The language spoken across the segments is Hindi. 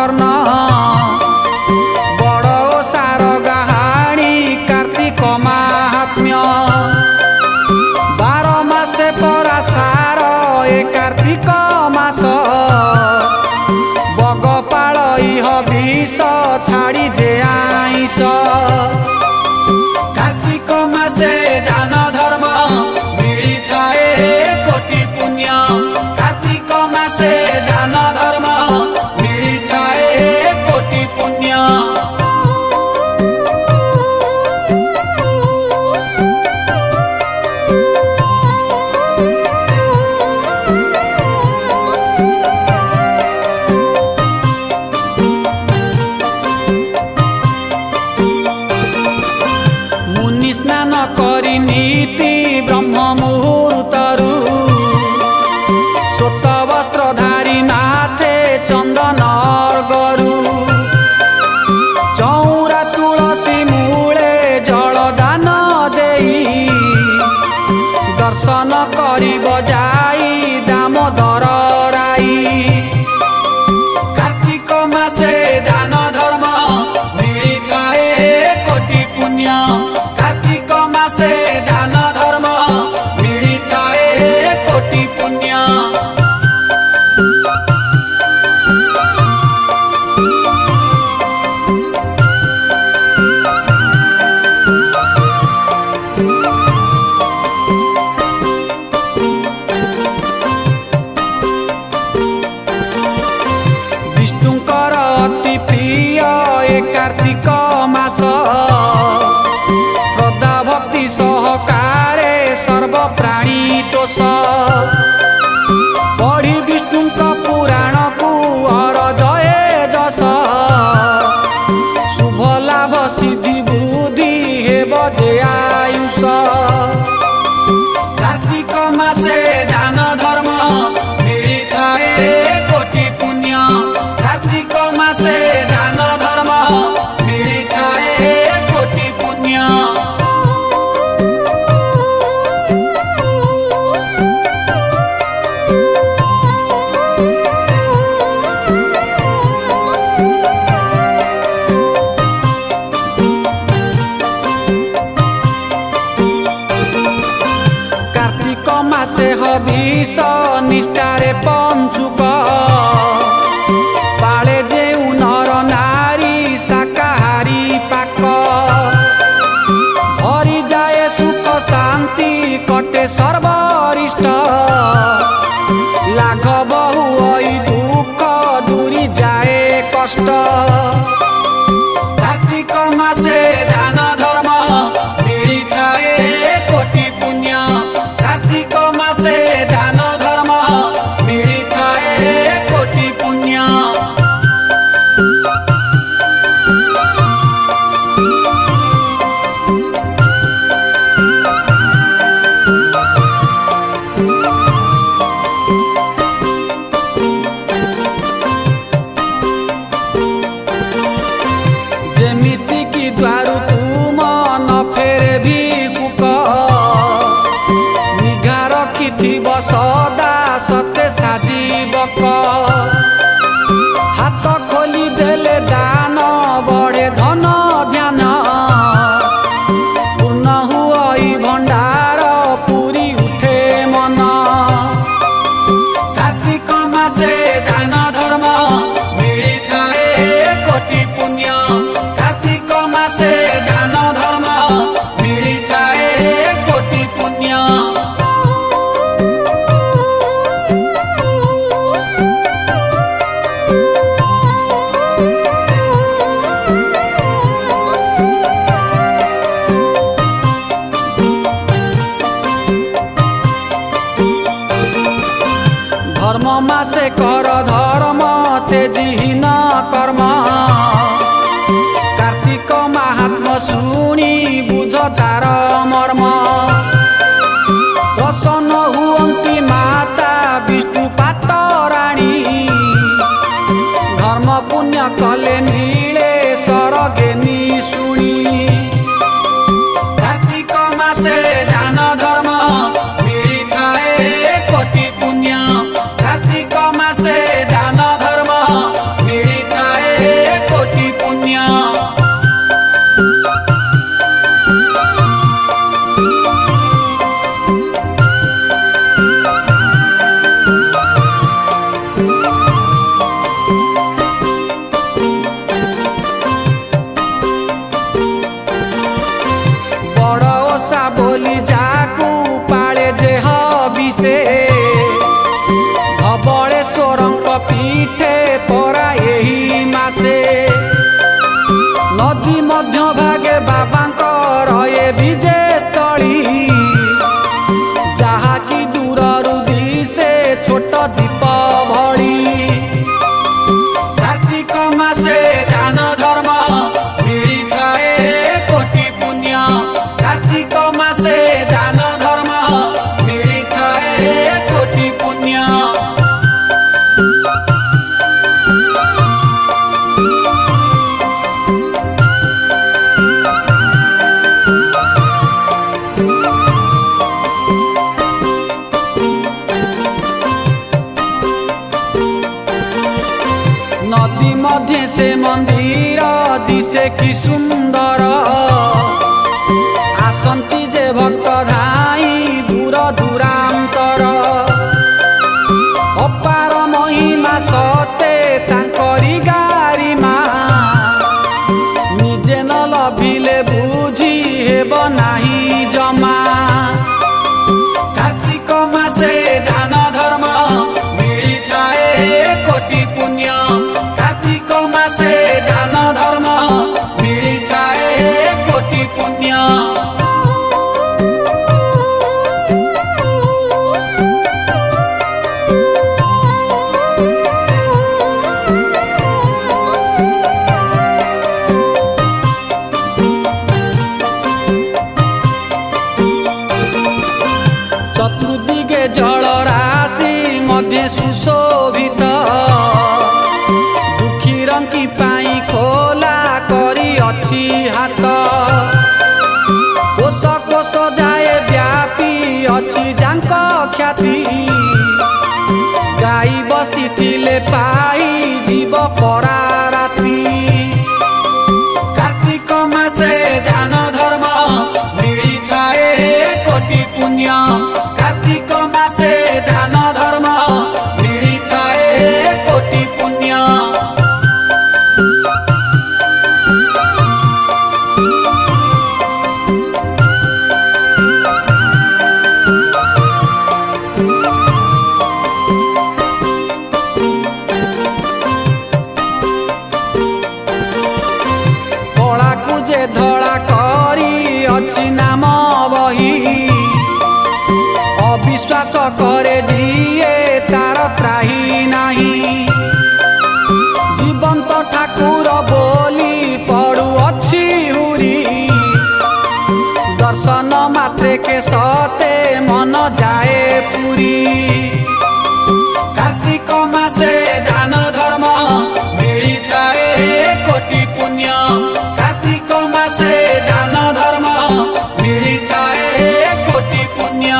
बर्ण बड़ ओसार गाहाणी कार्तिक माहात्म्य 12 मासे परा सार ए कार्तिक मास बगपाल इह विष छाड़ी जे आईस कार्तिक मासे दान धर्म मिली थाए कोटि पुण्य कार्तिक मासे दान धर्म मिली थाए कोटि पुण्य। मुनि स्नान करी नीति ब्रह्म मुहूर्तरु श्वेत वस्त्रधारी माथे चंदन अर्गरु चौरा तुलसी मूले जल दान देई दर्शन करी बजाई दामोदर राई कार्तिक मासे दान धर्म मिली थाए कोटि पुण्य कार्तिक मासे दान धर्म मिली थाए कोटि पुण्य। विष्णुकर अति प्रिय ए कार्तिक मास श्रद्धा भक्ति सहकारे सर्व प्राणी तोष पढ़ी विष्णु पुराण को हर जय जस शुभ लाभ सिद्धि बुद्धि हे बजे आयुष कार्तिक मासे दान धर्म मिली थाए कोटि पुण्य कार्तिक मासे दान धर्म मिली थाए कोटि पुण्य। कार्तिक मासे हबिष निष्ठारे पंचुक पाले जेउ नर नारी शाकाहारी पाक भरी जाए सुख शांति कटे सर्वरिष्ट लाघव हुई दुख दूरी जाए कष्ट कार्तिक मासे दान धर्म मिली थाए कोटि पुण्य कार्तिक मासे दान धर्म मिली थाए कोटि पुण्य। जेमिति की द्वारु तुम न फेरे भी कुक निघा रखिथिब सदा सते साजीबक हाथ खोली देले दान बड़े धन ध्यान पूर्ण हुई भंडार पूरी उठे मन कार्तिक मासे दान धर्म मिली थाए कोटि पुण्य कार्तिक मासे दान धर्म मिली थाए कोटि पुण्य। धर्म मासे कर धर्म तेजीहीन कर्म कार्तिक महात्म शुणी बुझ तार मर्म प्रसन्न हुअन्ति माता विष्णु पाटराणी धर्म पुण्य कले मिले सरगे निशुणी कार्तिक मासे दान धर्म मिली थाए कोटि पुण्य कार्तिक मासे दान धर्म मिली थाए मध्य से मंदिर दिशे कि सुंदर आसंती जे भक्त धाई दूर दूरांतर अपार महिमा सते तांकरी गारिमा निजे न लभिले बुझी हेब नाही जमा कार्तिक मासे दान धर्म मिलिथाए कोटि पुण्य कार्तिक मासे दान धर्म मिलिथाए कोटि पुण्य चतुर्दिगे जल राशि मध्य सुशोभित दुखी रंकी पाई खोला करी अछि हाथ कोश कोश जाए व्यापी अछि जांक ख्याति गाई बसिथिले पाई जीव परा राति कार्तिक मासे दान धर्म मिलिथाए कोटि पुण्य कार्तिक मासे दान धर्म मिलिथाए कोटि पुण्य कला कुजे धड़ा करी अछि नाम बही अविश्वास करे जिए तार त्राही नाही जीवंत ठाकुर बोली पड़ू अच्छी हुरी दर्शन मात्रे के सते मन जाए पूरी कार्तिक मासे दान धर्म मिलिथाए कोटि पुण्य कार्तिक मासे दान धर्म मिलिथाए कोटि पुण्य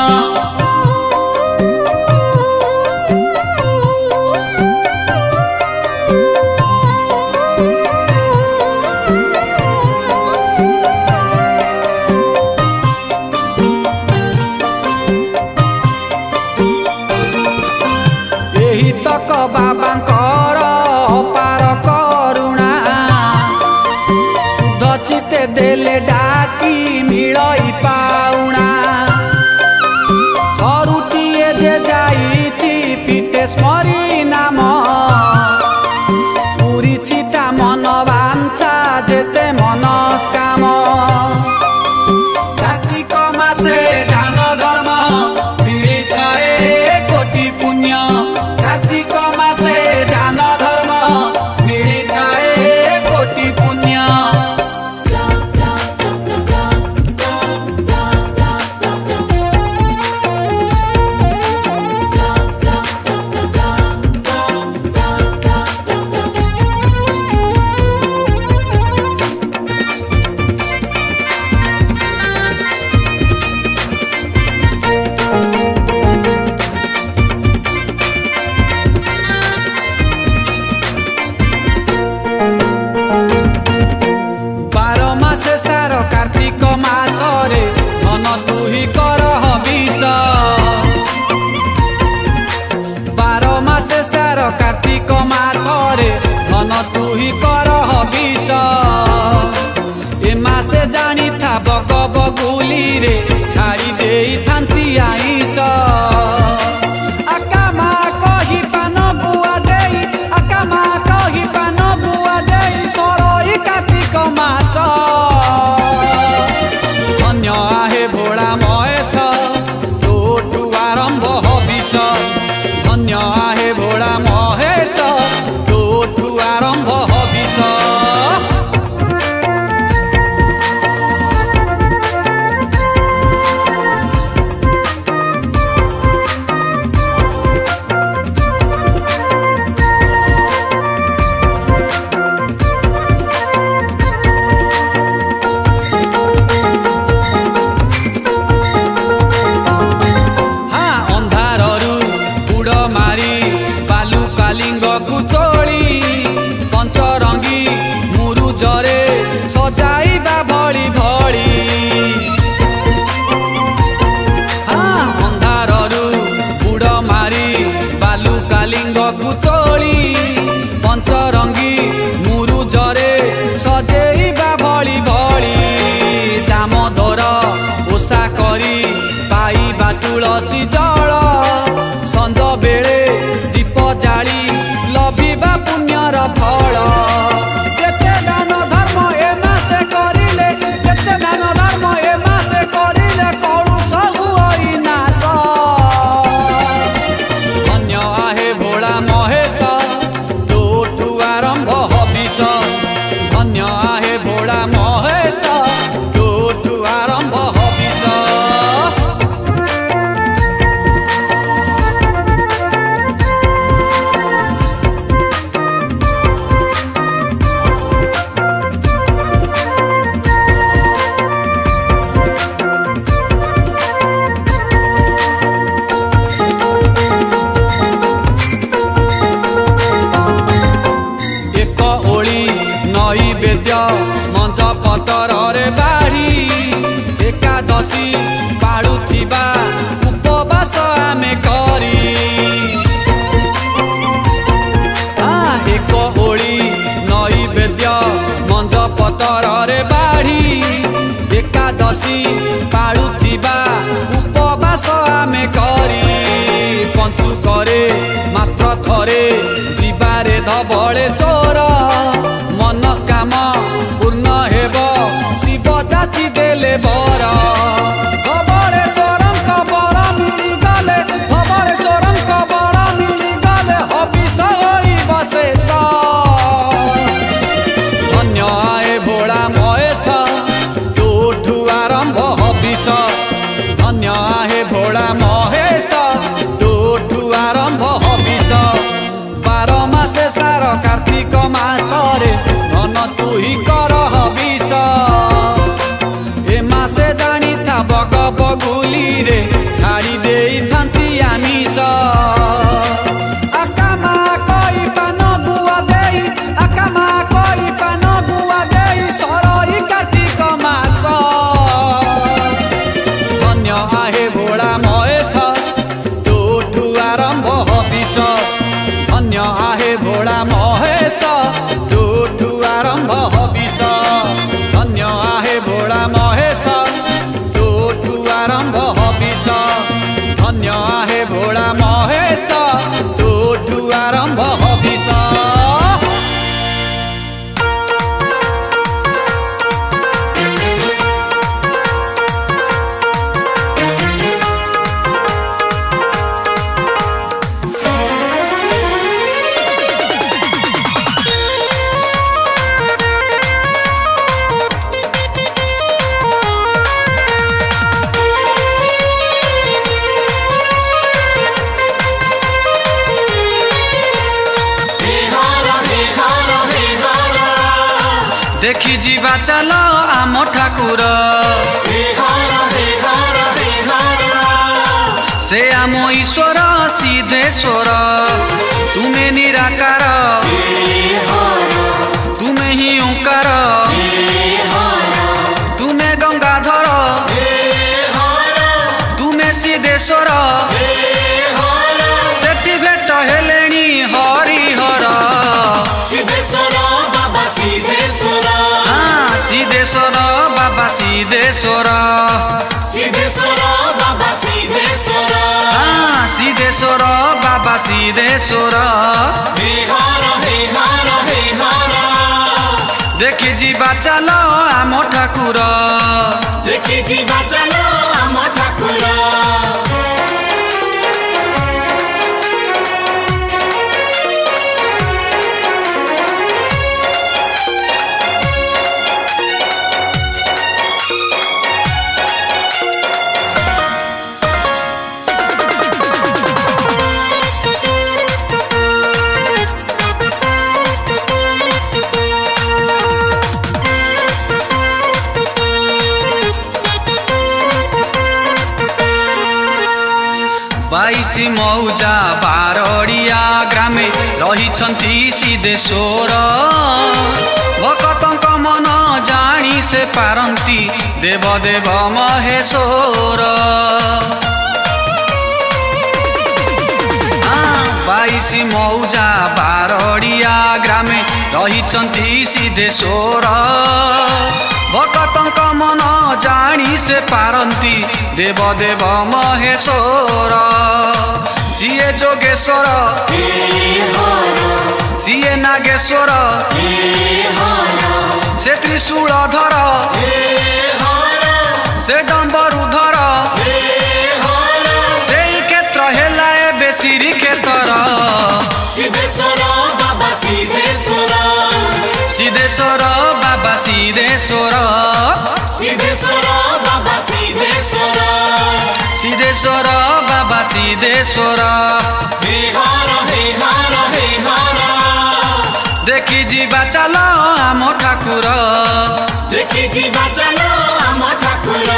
एही तक बाबांकर अपार करुणा शुद्ध चित्ते देले डाकी मिलई पाउणा करुटिए जे जाइछि पीठे स्मरी नाम पूरी चिता मन वांछा जेते मनस्काम कार्तिक मासे दान धर्म मिलिथाए कोटि पुण्य कार्तिक मासे दान धर्म मिलिथाए कोटि पुण्य कार्तिक मासरे धन तुही कर हबिष 12 मासे सार कार्तिक मासरे धन तुही कर हबिष ए मासे जानी था बग बगुली रे छाड़ी देई थांती आईस आकामा कही पान गुआ देई आकामा कही पान गुआ देई सरई कार्तिक मास धन्य आहे भोला महेश तोठू आरंभ हबिष धन्य आहे भोला महेश तोठू आरंभ हबिष सजाइबा भଳି भଳି अंधाररू बुड़ मारी बालू कालिंग कुतोली पंचरंगी मुरुजरे सजेइबा भଳି भଳି दामोदर ओषा करी पाइबा तुलसी जल संज बेले दीप जाली लभिबा पुण्यर फल जेते दान धर्म ए मासे करिले जेते दान धर्म ए मासे करिले कलुष हुई नाश धन्य आहे भोला महेश तोठू आरंभ हबिष धन्य आहे भोला महेश तोठू आरंभ हबिष नैवेद्य मंच पतर रे बाढ़ी एकादशी पाळुथिबा उपवास आमे करी एक ओली नैवेद्य मंच पतर रे बाढ़ी एकादशी पाळुथिबा उपवास आमे करी पंचुकरे मात्र थरे जीवारे धबलेश्वर मनस्काम पूर्ण हेब शिव जाची देले बर धबलेश्वरम बर मिली गले धबलेश्वरम बर मिली गले हबिष होइब शेष धन्य आए भोला महेश तोठू आरंभ हबिष धन्य आहे भोला महेश तोठू आरंभ हबिष 12 मासे सार कार्तिक मासरे धन तू ही कर हबिष ए मासे जानी था बग बगुली रे छाड़ी दे थांती आमिष आकामा कोई पान बुआ देई आकामा कोई पान बुआ देई सरई कार्तिक मास धन्य आहे भोला महेश तोठू आरंभ हबिष धन्य आहे भोला महेश तोठू आरंभ हबिष धन्य आहे भोला महेश तोठू आरंभ हबिष धन्य आहे भोला महेश तोठू आरंभ हबिष देखी जीवा चल आम ठाकुर से आम ईश्वर सिद्धेश्वर तुम्हें निराकार तुम्हें ही ओंकार तुम्हें गंगाधर तुम्हें सिद्धेश्वर सेठी भेट हेलेणी हरिहर सिद्धेश्वर बाबा सिद्धेश्वर सिद्धेश्वर बाबा सिद्धेश्वर सिद्धेश्वर बाबा सिद्धेश्वर हे हर देखी जीवा चल आम ठाकुर देखी जीवा चल आम ठाकुर बाईसी मौजा बारड़िया ग्रामे रही सिद्धेश्वर भक्तों मन जानी से पारंती देव देव महेश्वर। 22 मौजा बारड़िया ग्रामे रहिचंती सिद्धेश्वर। भक्तंक मन जानी से पारंती देव देव महेश्वर। सीए जोगेश्वर सीए नागेश्वर से त्रिशूलधर से डम्बरुधर से क्षेत्र हेला एबे श्री क्षेत्र। सिद्धेश्वर बाबा सिद्धेश्वर सिद्धेश्वर बाबा सिद्धेश्वर सिद्धेश्वर बाबा सिद्धेश्वर सिद्धेश्वर बाबा सिद्धेश्वर। हे हर हे हर हे हर देखी जीवा चल आम ठाकुर देखी जीवा चलो आम ठाकुर।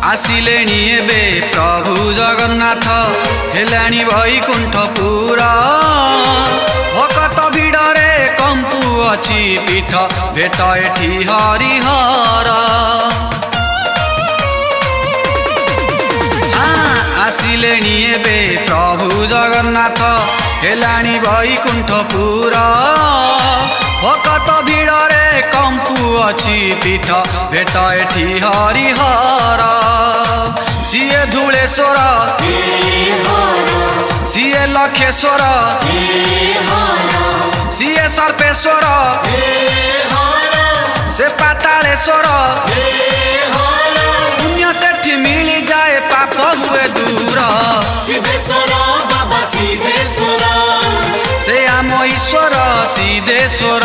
आसिलेणी एबे प्रभु जगन्नाथ हेलाणी वैकुंठपुर। भक्त भिड़रे कंपु अछि पीठ भेट एठी हरिहर। आसिलेणी एबे प्रभु जगन्नाथ हेलाणी वैकुंठपुर। भक्त भिड़रे कंपु अछि पीठ भेट एठी हरिहर। सीए धूलेश्वर सीए लखेश्वर सीए सर्पेश्वर से पातालेश्वर। पुण्य सेठी मिली जाए पाप हुए दूर। सिद्धेश्वर बाबा सिद्धेश्वर से आम ईश्वर सिद्धेश्वर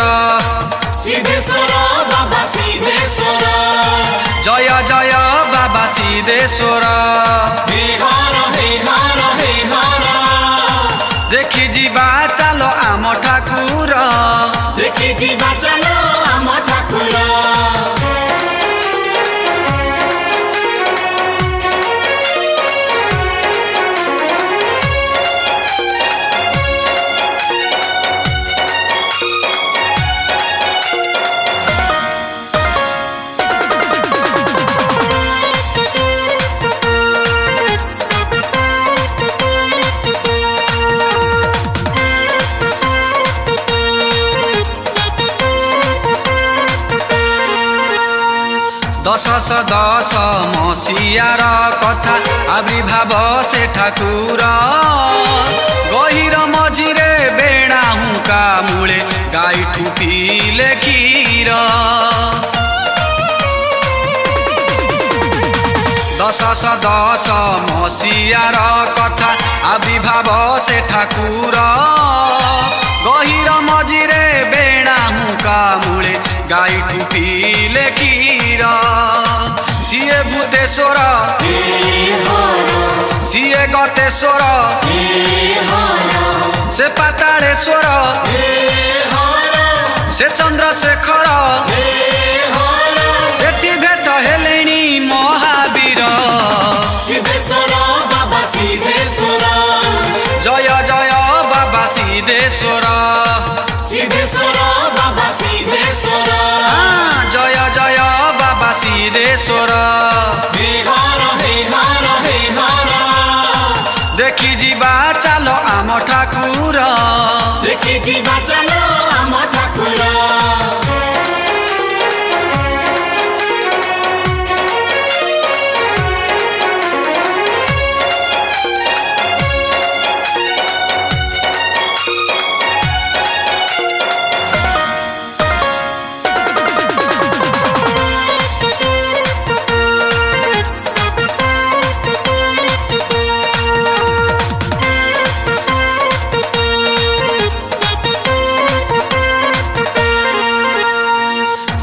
सिद्धेश्वर बाबा सिद्धेश्वर जय जय बाबा सिद्धेश्वर। हे हर हे हर हे हर देखी जीवा चलो आम ठाकुर देखी जीवा चलो आम ठाकुर। दश दश मसीहार कथा आविर्भाव से ठाकुर। गहिर मझिरे बेणा हुका मूले गाई ठुपिले क्षीर। दश दश मसीहार कथा आविर्भाव से ठाकुर। गहिर मझिरे बेणा हुका मूले गाई ठुपिले क्षीर। सीए भूतेश्वर सीए गतेश्वर से पातालेश्वर से चंद्रशेखर सेठी भेट हेलेणी महावीर। सिद्धेश्वर बाबा सिद्धेश्वर जय जय बाबा सिद्धेश्वर सिद्धेश्वर बाबा सिद्धेश्वर जय जय बाबा सिद्धेश्वर। हे हर हे हर हे हर देखी जीवा चलो आम ठाकुर देखी जीवा चलो आम ठाकुर।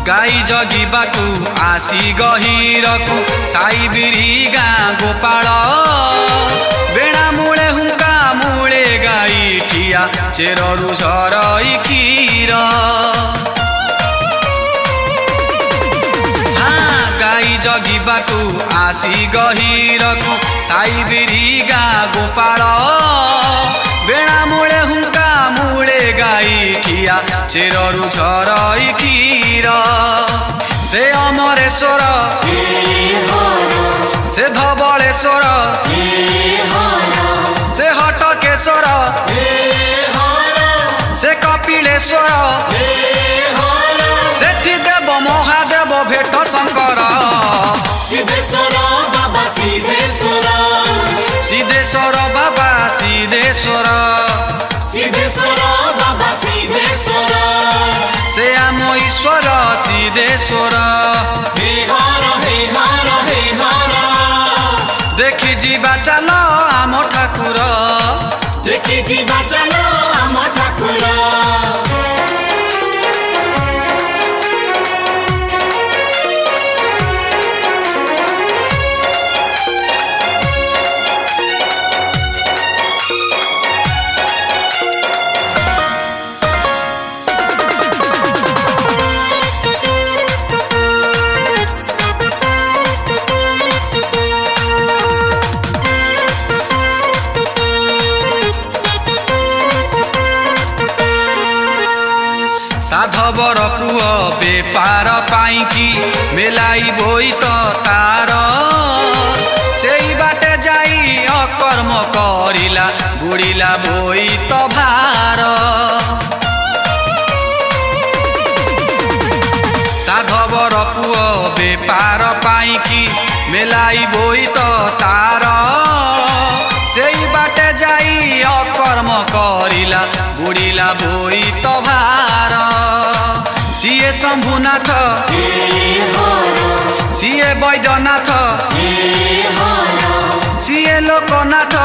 गाई जगिबाकू आसी गहिरकू साई बिरी गाँ गोपाल बेणा मूले हुंका मूले गाई ठिया चेररू झरई क्षीर गाई जगिबाकू आसी गहिरकू साई बिरी गाँ गोपाल बेणा मूले हुंका मूले गाई ठिया चेररू झरई क्षीर से अमरेश्वर से धवलेश्वर से हटकेश्वर से कपिलेश्वर सेठी देव महादेव भेट शंकर सिद्धेश्वर बाबा सिद्धेश्वर सिद्धेश्वर बाबा सिद्धेश्वर सिद्धेश्वर बाबा सिद्धेश्वर से आम ईश्वर सिद्धेश्वर हे हर हे हर हे हर देखि जीवा चल आम ठाकुर देखि जीवा चल आम ठाकुर साधवर पुओ बेपार पाइकी मेलाई बोई तो तार सेई बाटे जाई अकर्म करिला बुड़िला बोई तो भार साधवर पुओ बेपार पाइकी मेलाई बोई तो तार सेई बाटे जाई अकर्म करिला बुड़िला बोई तो भार सीए शंभुनाथ सीए वैद्यनाथ सीए लोकनाथ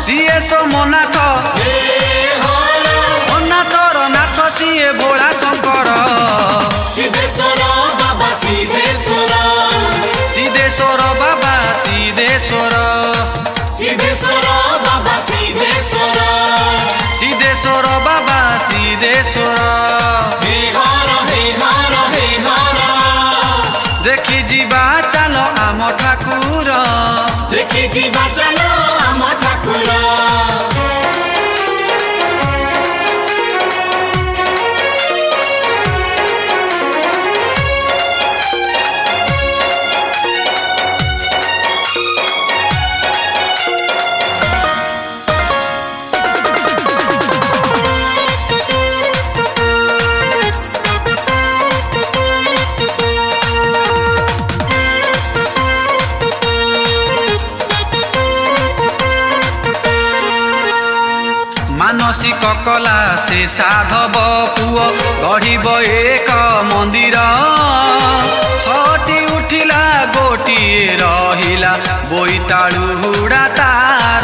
सीए सोमनाथ नाथर नाथ सीए भोला शंकर सिद्धेश्वर बाबा सिद्धेश्वर सिद्धेश्वर बाबा सिद्धेश्वर सिद्धेश्वर बाबा सिद्धेश्वर सिद्धेश्वर बाबा सिद्धेश्वर हे हर हे हर हे हर देखि जीवा चल आम ठाकुर देखि जीवा चल आम ठाकुर मानसिक कला से साधव पुओ गढ़िब एक मंदिर छटी उठिला गोटिए रहिला बोईतालु हुड़ा तार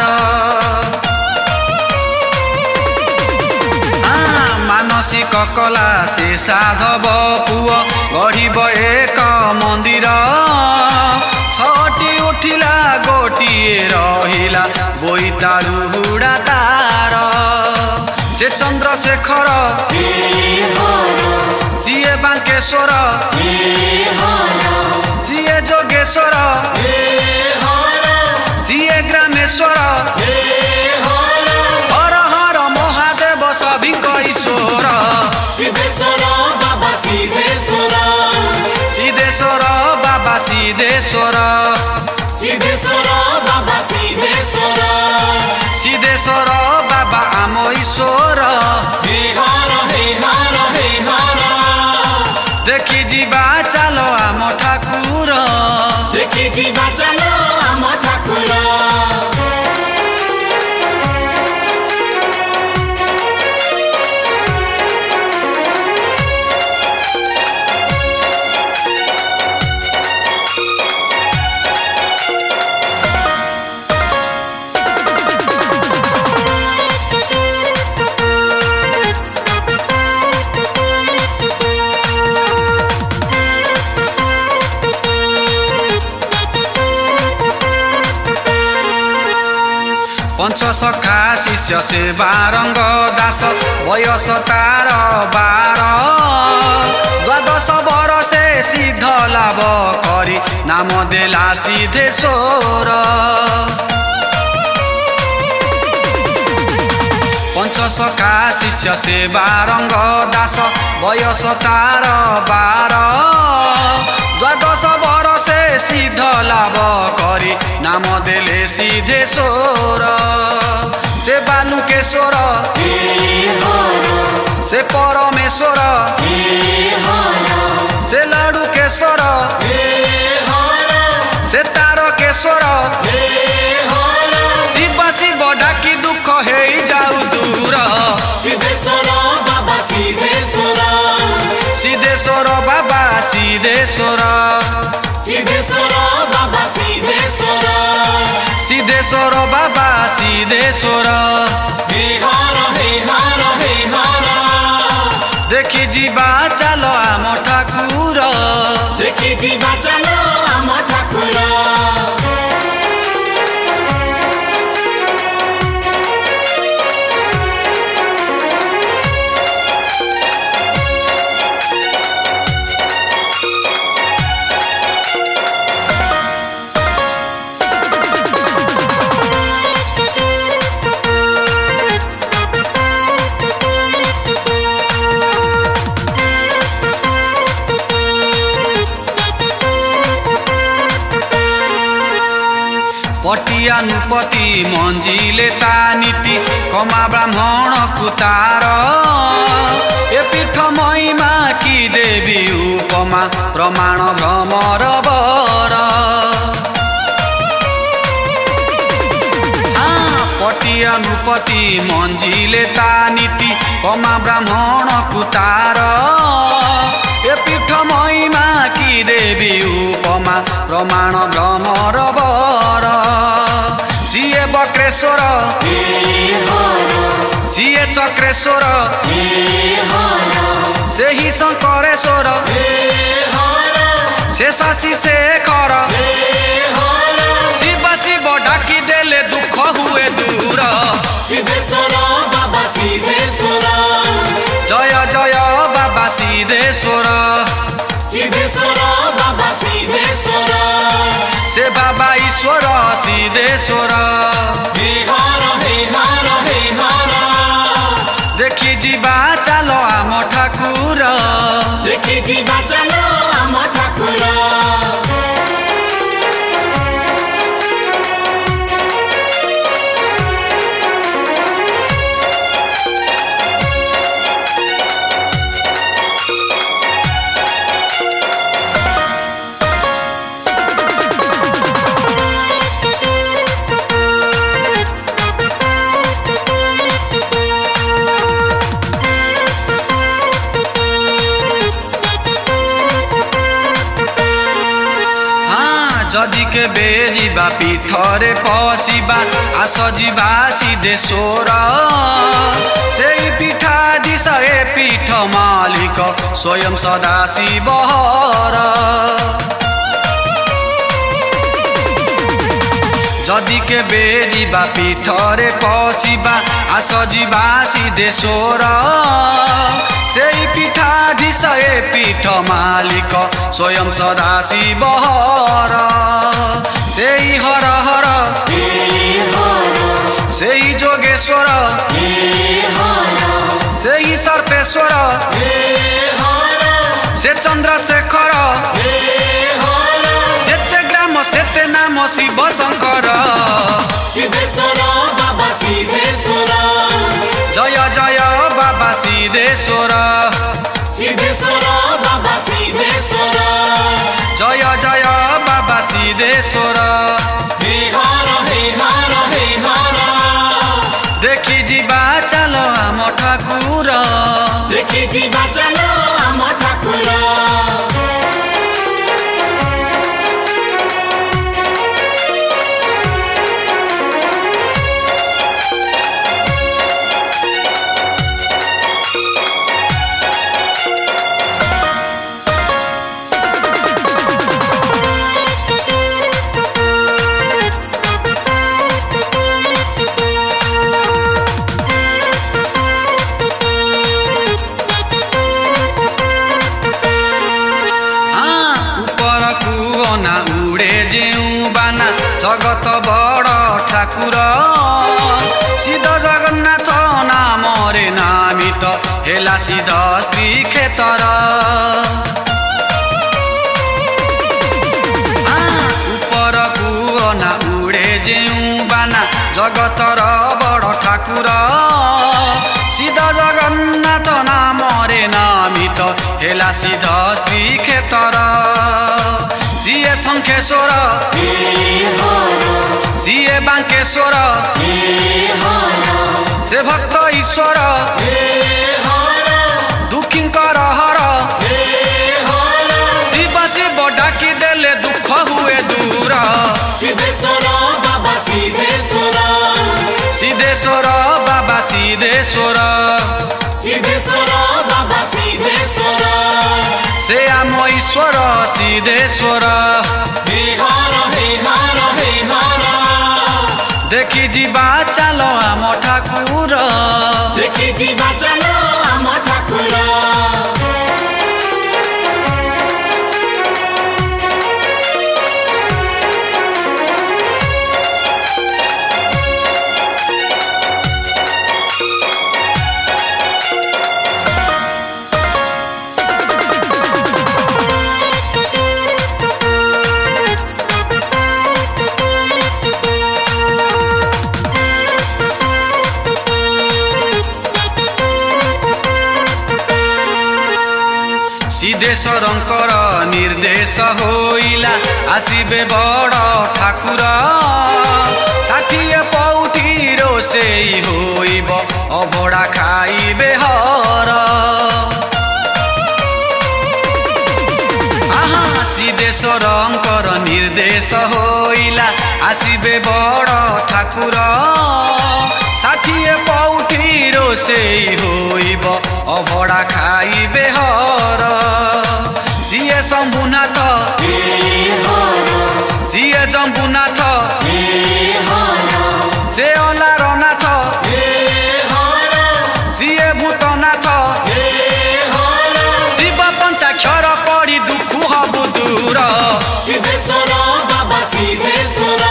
मानसिक कला से साधव पुओ गढ़िब एक मंदिर छटी उठिला गोटिए रहिला बोईतालु हुड़ा तार से चंद्रशेखर सीए बांकेश्वर सीए जोगेश्वर सीए ग्रामेश्वर हर हर महादेव सभी ईश्वर सिद्धेश्वर बाबा सिद्धेश्वर सिद्धेश्वर बाबा सिद्धेश्वर सिद्धेश्वर बाबा सिद्धेश्वर सिद्धेश्वर बाबा आम ईश्वर हे हर हे हर हे हर देखि जीवा चल आम ठाकुर देखि जीवा चल आम ठाकुर पंचसखा शिष्य से बारंग दास बयस तार 12 द्वादश बरसे सिद्ध लाभ करी नाम देला सिद्धेश्वर पंचसखा शिष्य से बारंग दास बयस तार 12 द्वादश बरसे सिद्ध लाभ करी नाम देले सिद्धेश्वर से बालुकेश्वर से परमेश्वर से लडुकेश्वर से तारकेश्वर शिव शिव डाकी दुख हे जाऊ दूर सिद्धेश्वर बाबा सिद्धेश्वर सिद्धेश्वर बाबा सिद्धेश्वर सिद्धेश्वर बाबा सिद्धेश्वर सिद्धेश्वर बाबा सिद्धेश्वर हे हर हे हर हे हर देखि जीवा चल आम ठाकुर देखि जीवा चलो आम ठाकुर पटियानुपति मंजिले ता नीति कमा ब्राह्मण कुतार ए पीठ महिमा की देवी उपमा प्रमाण भ्रमर बर पटियानुपति मंजिले ता नीति कमा ब्राह्मण कुतार ए पीठ महिमा की देवी उपमा प्रमाण भ्रमर बर सिए बक्रेश्वर सिए चक्रेश्वर से ही शंकरेश्वर से शशि शेखर शिव शिव डाकी देले दुख हुए दूर सिद्धेश्वर बाबा सिद्धेश्वर जय जय बाबा सिद्धेश्वर सिद्धेश्वर बाबा सिद्धेश्वर से बाबा ईश्वर सिद्धेश्वर हे हर हे हर हे हर देखि जीवा चलो आम ठाकुर देखि जीवा चलो आम ठाकुर जदि के बेजिबा पीठरे पशिबा आस जीवा सिद्धेश्वर से पीठाधीश ए पीठ मालिक स्वयं सदा शिवहर जदि के बेजिबा पीठरे पशिबा आस जीवा सिद्धेश्वर से पीठाधीश ए पीठ मालिक स्वयं सदा शिवहर से हर हर से जोगेश्वर से सर्पेश्वर से चंद्रशेखर जेते ग्राम सेते नाम शिव शंकर सिद्धेश्वर बाबा सिद्धेश्वर जय जय बाबा सिद्धेश्वर सिद्धेश्वर बाबा सिद्धेश्वर जय जय बाबा सिद्धेश्वर हे हर हे हर हे हर देखि जीवा चलो आम ठाकुर देखि जीवा चलो आम ठाकुर सिद्ध जगन्नाथ नामरे नामित हेला सिद्ध श्रीक्षेत्र उपरकु अना उडे जेउ बाना जगतर बड़ ठाकुर सिद्ध जगन्नाथ नामरे नामित हेला सिद्ध श्रीक्षेत्र जिए शंखेश्वर जिए बांकेश्वर से भक्त ईश्वर दुखींकर हर शिव शिव डाकी देले दुख हुए दूर सिद्धेश्वर बाबा सिद्धेश्वर सिद्धेश्वर बाबा सिद्धेश्वर सिद्धेश्वर बाबा सिद्धेश्वर से आम ईश्वर सिद्धेश्वर हे हर हे हर हे हर देखी जीवा चलो आम ठाकुर देखी जीवा चलो आम ठाकुर सिद्धेश्वरंकर निर्देश होइला आसिबे बड़ ठाकुर 60 पौठी रोसेई होइब अभड़ा खाइबे हर आहा सिद्धेश्वरंकर निर्देश होइला आसिबे बड़ ठाकुर 60 पौठी रोसेई होइब अभड़ा खाइबे हर सिए शंभुनाथ सिए जम्बुनाथ से अलारनाथ सिए भूतनाथ शिव पंचाक्षर पड़ी दुख हबु दूर सिद्धेश्वर बाबा सिद्धेश्वर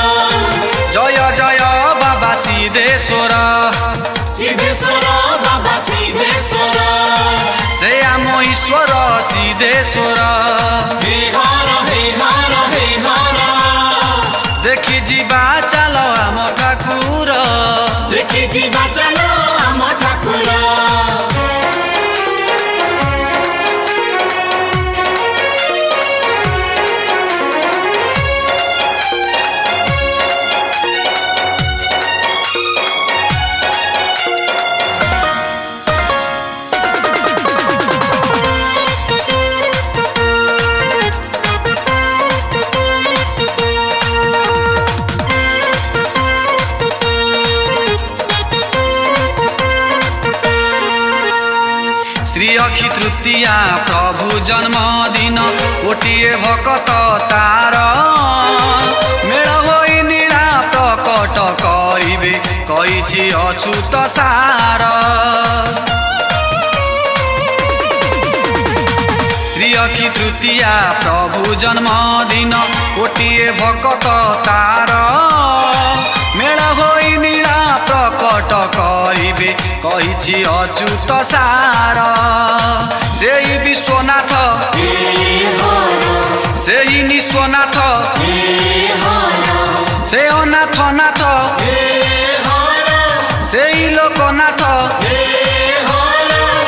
जय जय बाबा सिद्धेश्वर सिद्धेश्वर बाबा सिद्धेश्वर से आम ईश्वर सिद्धेश्वर हे हर हे हर हे हर देखी जीवा चलो आम ठाकुर देखी जीवा चलो आम ठाकुर अक्षी तृतीया प्रभु जन्मदिन गोटिए भकत तार मेल होई नीला प्रकट करिबे कहिछि अछूत सार श्री अक्षी तृतीया प्रभु जन्मदिन गोटिए भकत तार मेल होई नीला प्रकट करिबे कहिछि अच्युत सार सेई विश्वनाथ सेई निश्वनाथ से अनाथनाथ सेई लोकनाथ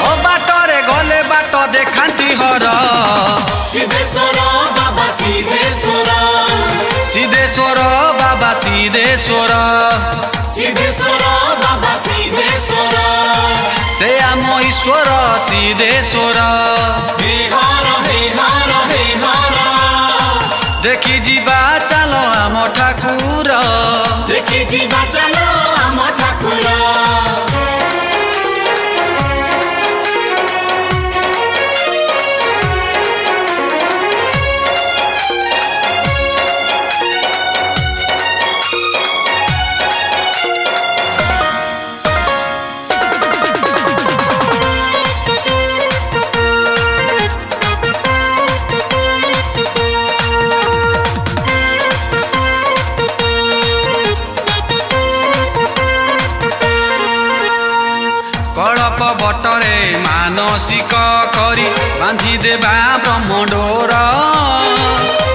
ओ बाटरे गले बाट देखांती हर सिद्धेश्वर बाबा सिद्धेश्वर सिद्धेश्वर बाबा सिद्धेश्वर सिद्धेश्वर बाबा सिद्धेश्वर से आम ईश्वर सिद्धेश्वर हे हर हे हर हे हर देखी जीवा चलो आम ठाकुर देखी जीवा चलो आम ठाकुर ମାନସିକ କରି ବାନ୍ଧି ଦେବା ବ୍ରହ୍ମଣ୍ଡୋର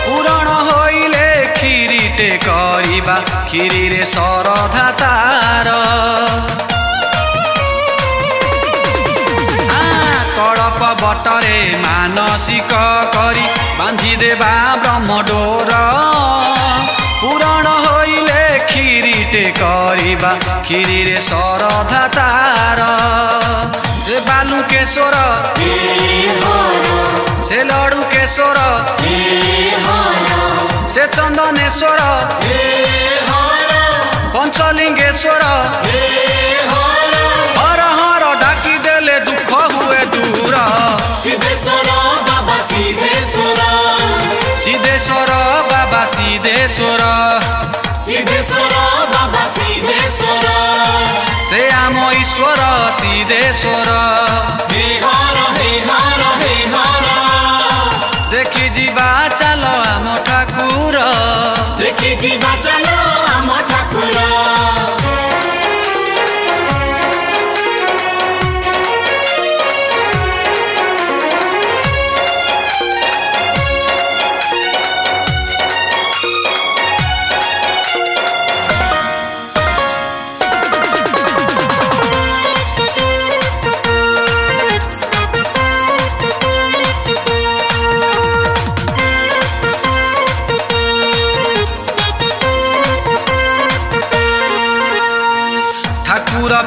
ପୂରଣ ହୋଇଲେ କ୍ଷୀରିଟେ କରିବା କ୍ଷୀରିରେ ଶରଧା ତାର କଳପ ବଟରେ ମାନସିକ କରି ବାନ୍ଧି ଦେବା ବ୍ରହ୍ମଣ୍ଡୋର ପୂରଣ ହୋଇଲେ କ୍ଷୀରିଟେ କରିବା କ୍ଷୀରିରେ ଶରଧା ତାର ସେ ବାଲୁକେଶ୍ୱର ସେ ଲଡ଼ୁକେଶ୍ୱର ସେ ଚନ୍ଦନେଶ୍ୱର ପଞ୍ଚଲିଙ୍ଗେଶ୍ୱର ହର ହର ଡାକି ଦେଲେ ଦୁଃଖ ହୁଏ ଦୂର ସିଦ୍ଧେଶ୍ୱର ବାବା ସିଦ୍ଧେଶ୍ୱର ସିଦ୍ଧେଶ୍ୱର ବାବା ସିଦ୍ଧେଶ୍ୱର ସିଦ୍ଧେଶ୍ୱର ବାବା ସିଦ୍ଧେଶ୍ୱର ସେ ଆମ ଈଶ୍ୱର ସିଦ୍ଧେଶ୍ୱର ହେ ହର ହେ ହର ହେ ହର ଦେଖି ଯିବା ଚାଲ ଆମ ଠାକୁର ଦେଖି ଯିବା ଚାଲ ଆମ ଠାକୁର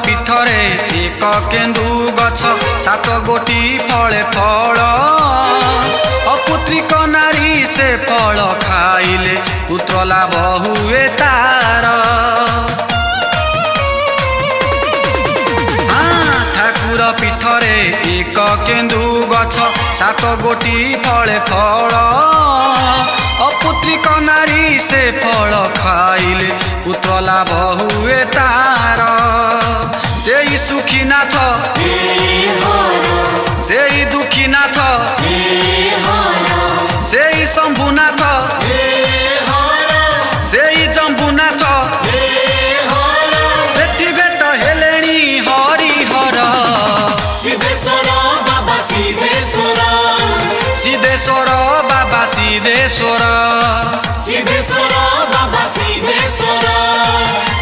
ପୀଠରେ ଏକ କେନ୍ଦୁ ଗଛ ସାତ ଗୋଟି ଫଳେ ଫଳ ଅପୁତ୍ରିକ ନାରୀ ସେ ଫଳ ଖାଇଲେ ପୁତ୍ର ଲାଭ ହୁଏ ତାର ଠାକୁର ପୀଠରେ ଏକ କେନ୍ଦୁ ଗଛ ସାତ ଗୋଟି ଫଳେ ଫଳ ଅପୁତ୍ରିକ ନାରୀ ସେ ଫଳ ଖାଇଲେ ପୁତ୍ର ଲାଭ ହୁଏ ତାର ସେଇ ସୁଖୀନାଥ ସେଇ ଦୁଃଖୀନାଥ ସେଇ ଶମ୍ଭୁନାଥ ସେଇ ଜମ୍ବୁନାଥ ସେଠି ଭେଟ ହେଲେଣି ହରିହର ସିଦ୍ଧେଶ୍ୱର ବାବା ସିଦ୍ଧେଶ୍ୱର ସିଦ୍ଧେଶ୍ୱର ବାବା ସିଦ୍ଧେଶ୍ୱର ସିଦ୍ଧେଶ୍ୱର ବାବା ସିଦ୍ଧେଶ୍ୱର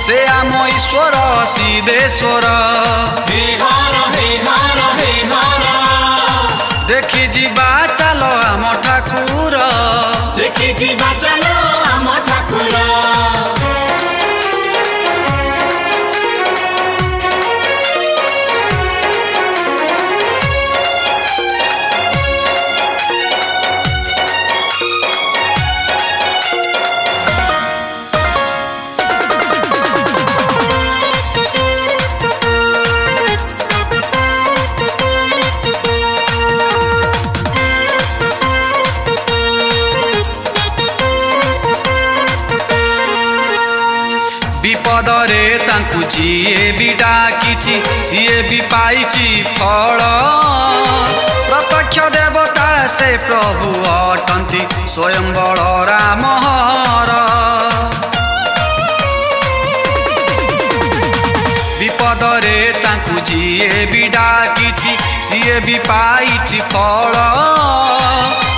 ସେ ଆମ ଈଶ୍ୱର ସିଦ୍ଧେଶ୍ୱର ହେ ହର ହେ ହର ହେ ହର ଦେଖି ଯିବା ଚାଲ ଆମ ଠାକୁର ଦେଖି ଯିବା ଚାଲ ଆମ ଠାକୁର ବିପଦରେ ତାଙ୍କୁ ଯିଏ ବି ଡାକିଛି ସିଏ ବି ପାଇଛି ଫଳ ପ୍ରତ୍ୟକ୍ଷ ଦେବତା ସେ ପ୍ରଭୁ ଅଟନ୍ତି ସ୍ୱୟଂ ବଳରାମ ହର ବିପଦରେ ତାଙ୍କୁ ଯିଏ ବି ଡାକିଛି ସିଏ ବି ପାଇଛି ଫଳ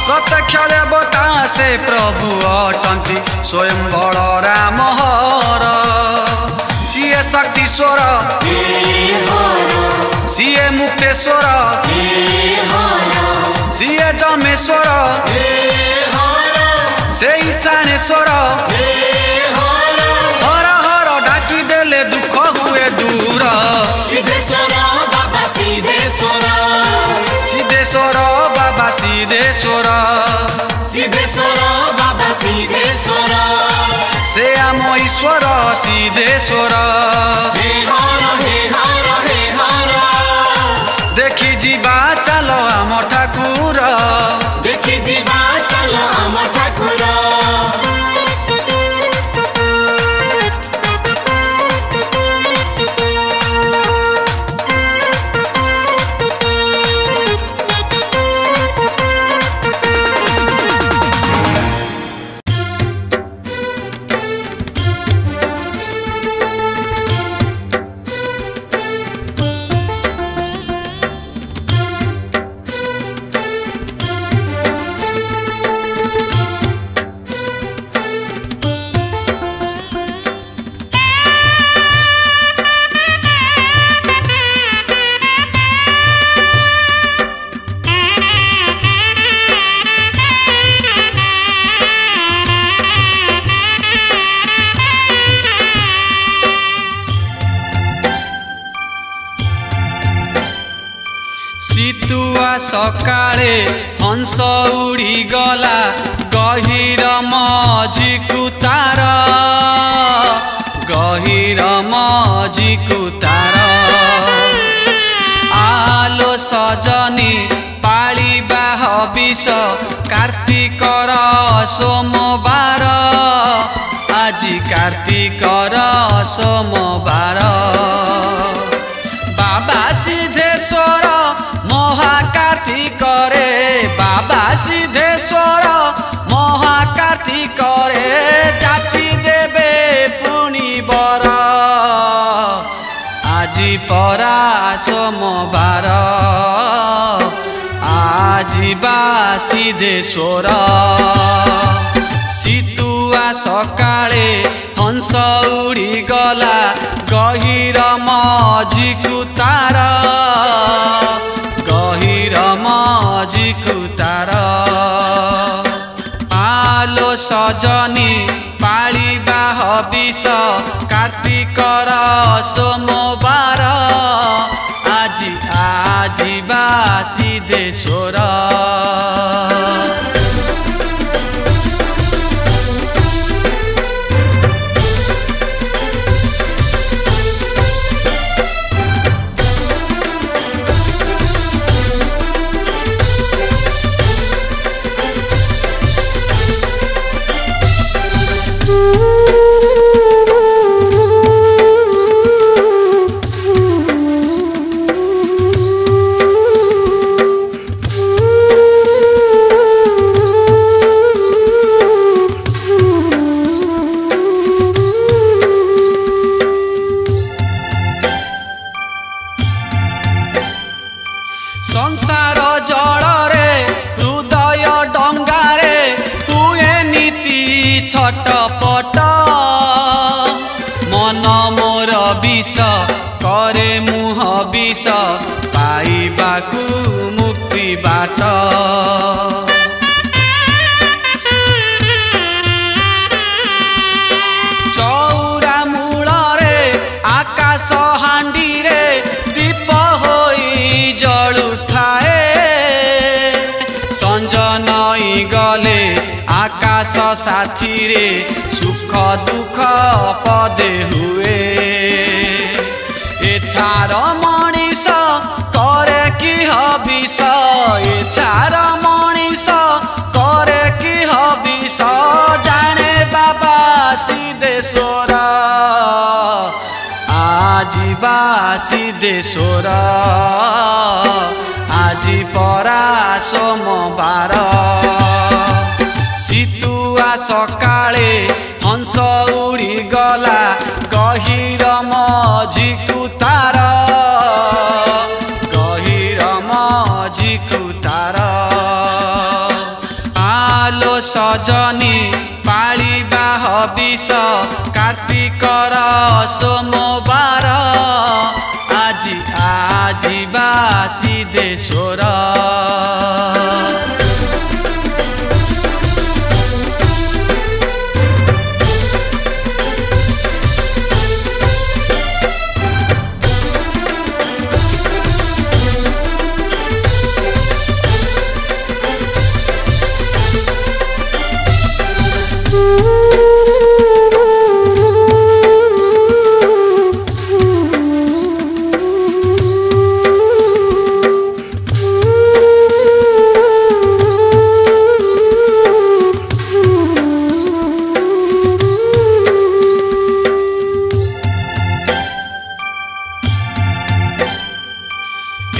ପ୍ରତ୍ୟକ୍ଷ ଦେବତା ସେ ପ୍ରଭୁ ଅଟନ୍ତି ସ୍ୱୟଂ ବଳରାମ ହର ସିଏ ଶକ୍ତିଶ୍ୱର ସିଏ ମୁକ୍ତେଶ୍ୱର ସିଏ ଯମେଶ୍ୱର ସେ ଈଶାନେଶ୍ୱର ହର ହର ଡାକି ଦେଲେ ଦୁଃଖ ହୁଏ ଦୂର ସିଦ୍ଧେଶ୍ୱର ବାବା ସିଦ୍ଧେଶ୍ୱର ସିଦ୍ଧେଶ୍ୱର ବାବା ସିଦ୍ଧେଶ୍ୱର ସିଦ୍ଧେଶ୍ୱର ବାବା ସିଦ୍ଧେଶ୍ୱର ସେ ଆମ ଈଶ୍ୱର ସିଦ୍ଧେଶ୍ୱର ହେ ହର ହେ ହର ହେ ହର ଦେଖି ଯିବା ଚାଲ ଆମ ଠାକୁର ଦେଖି ଯିବା ଚାଲ ଆମ ଠାକୁର सीतुआ सकाळे हंस उड़ी गला गहिर मझी कुतार गहिर मझी कुतार आलो सजनी पालिबा हबिष कार्तिकर सोमवार আজি कार्तिकर सोमवार बाबा सिद्धेश्वर महाकार्तिक रे बाबा सिद्धेश्वर महाकार्तिक रे जाची देबे पुणी बर আজি परा सोमवार আজি बा सिद्धेश्वर सीतुआ सकाळे हंस उड़ी गला गहिर मझी कुतार गहिर मझी कुतार आलो सजनी पालिबा हबिष कार्तिकर सोमवार আজি আজি बा सिद्धेश्वर संसार जल रे हृदय डंगारे हुए नीति छटपट मन मोर विष करे मुह विष पाइबाकु मुक्ति बाट चौरा मूल रे आकाश हांडी रे दीप होई जलु संजनई गले आकाश साथी रे सुख दुख पदे हुए एछार मनीष करे कि हबिष एछार मनीष करे कि हबिष जाने बाबा सिद्धेश्वर আজি बा सिद्धेश्वर আজি परा सोमवार सीतुआ सकाळे हंस उड़ी गला गहिर मझी कुतार गहिर मझी कुतार आलो सजनी पालिबा हबिष कार्तिकर सोमवार আজি আজি बा सिद्धेश्वर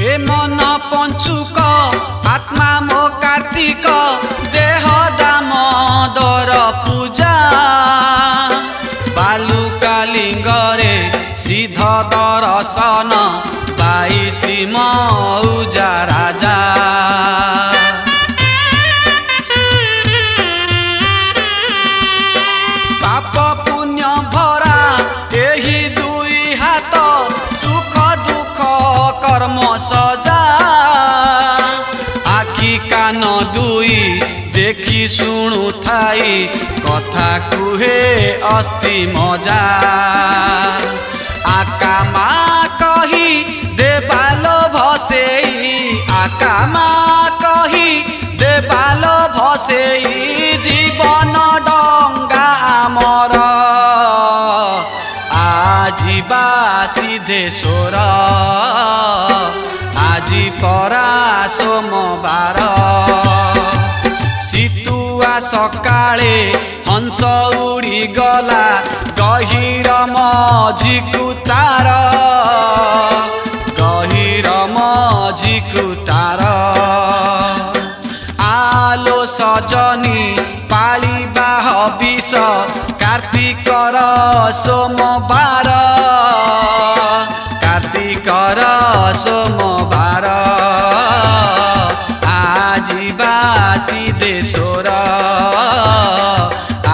ए मन पंचुक आत्मा मो कार्तिक देह दामोदर पूजा बालुका लिंगरे सिद्ध दर्शन बाईसी मौजा राजा पाप पुण्य भरा एही दुई हाथ सुख दुख कर्म सजा आखि कान दुई देखी शुणु थाई कथा कुहे अस्ति मजा आका मा कही देवालो भसेई आकामा कही देवाल भसेई जीवन डंगा आमर आजिबा सिद्धेश्वर आजी परा सोमवार शीतुआ सकाळे हंस उड़ी गला गहिर मझिकु तार गहिर मझिकु तार आलो सजनी पालिबा हबिस कार्तिकर सोमवार कार्तिकर सोमवार आजिबा सिद्धेश्वर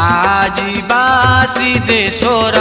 आजिबा सिद्धेश्वर